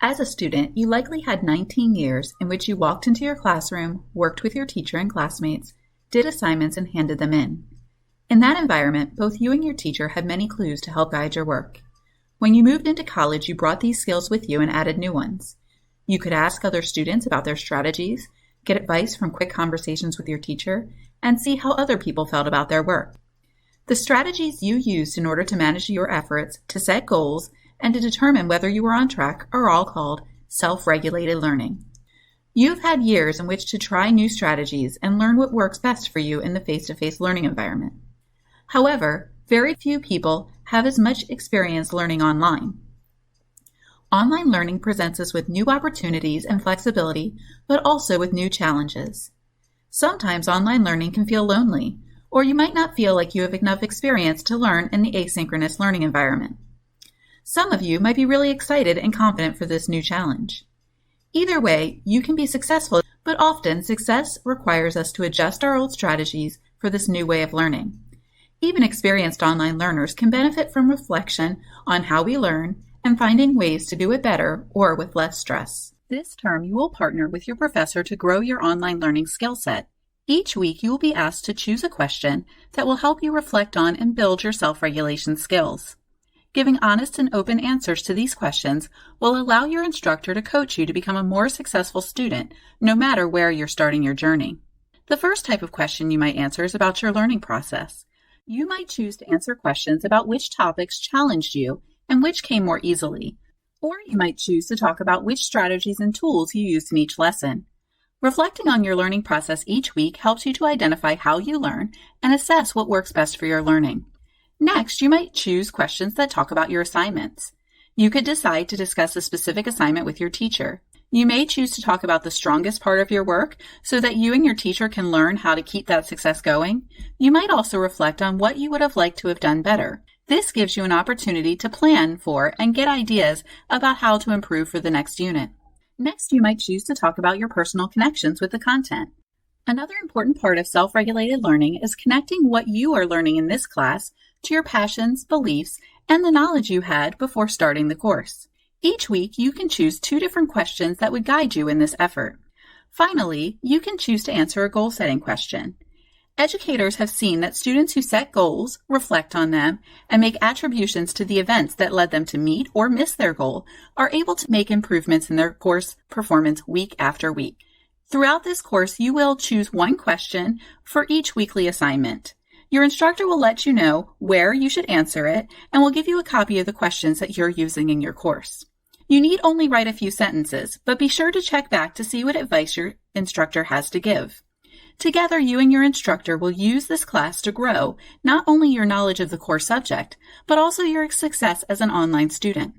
As a student, you likely had 19 years in which you walked into your classroom, worked with your teacher and classmates, did assignments, and handed them in. In that environment, both you and your teacher had many clues to help guide your work. When you moved into college, you brought these skills with you and added new ones. You could ask other students about their strategies, get advice from quick conversations with your teacher, and see how other people felt about their work. The strategies you used in order to manage your efforts, to set goals, and to determine whether you were on track are all called self-regulated learning. You've had years in which to try new strategies and learn what works best for you in the face-to-face learning environment. However, very few people have as much experience learning online. Online learning presents us with new opportunities and flexibility, but also with new challenges. Sometimes online learning can feel lonely, or you might not feel like you have enough experience to learn in the asynchronous learning environment. Some of you might be really excited and confident for this new challenge. Either way, you can be successful, but often success requires us to adjust our old strategies for this new way of learning. Even experienced online learners can benefit from reflection on how we learn and finding ways to do it better or with less stress. This term, you will partner with your professor to grow your online learning skill set. Each week, you will be asked to choose a question that will help you reflect on and build your self-regulation skills. Giving honest and open answers to these questions will allow your instructor to coach you to become a more successful student, no matter where you're starting your journey. The first type of question you might answer is about your learning process. You might choose to answer questions about which topics challenged you and which came more easily. Or you might choose to talk about which strategies and tools you used in each lesson. Reflecting on your learning process each week helps you to identify how you learn and assess what works best for your learning. Next, you might choose questions that talk about your assignments. You could decide to discuss a specific assignment with your teacher. You may choose to talk about the strongest part of your work so that you and your teacher can learn how to keep that success going. You might also reflect on what you would have liked to have done better. This gives you an opportunity to plan for and get ideas about how to improve for the next unit. Next, you might choose to talk about your personal connections with the content. Another important part of self-regulated learning is connecting what you are learning in this class to your passions, beliefs, and the knowledge you had before starting the course. Each week, you can choose 2 different questions that would guide you in this effort. Finally, you can choose to answer a goal-setting question. Educators have seen that students who set goals, reflect on them, and make attributions to the events that led them to meet or miss their goal are able to make improvements in their course performance week after week. Throughout this course, you will choose 1 question for each weekly assignment. Your instructor will let you know where you should answer it and will give you a copy of the questions that you're using in your course. You need only write a few sentences, but be sure to check back to see what advice your instructor has to give. Together, you and your instructor will use this class to grow not only your knowledge of the core subject, but also your success as an online student.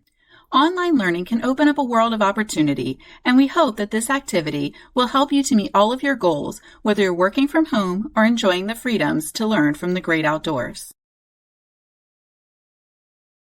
Online learning can open up a world of opportunity, and we hope that this activity will help you to meet all of your goals, whether you're working from home or enjoying the freedoms to learn from the great outdoors.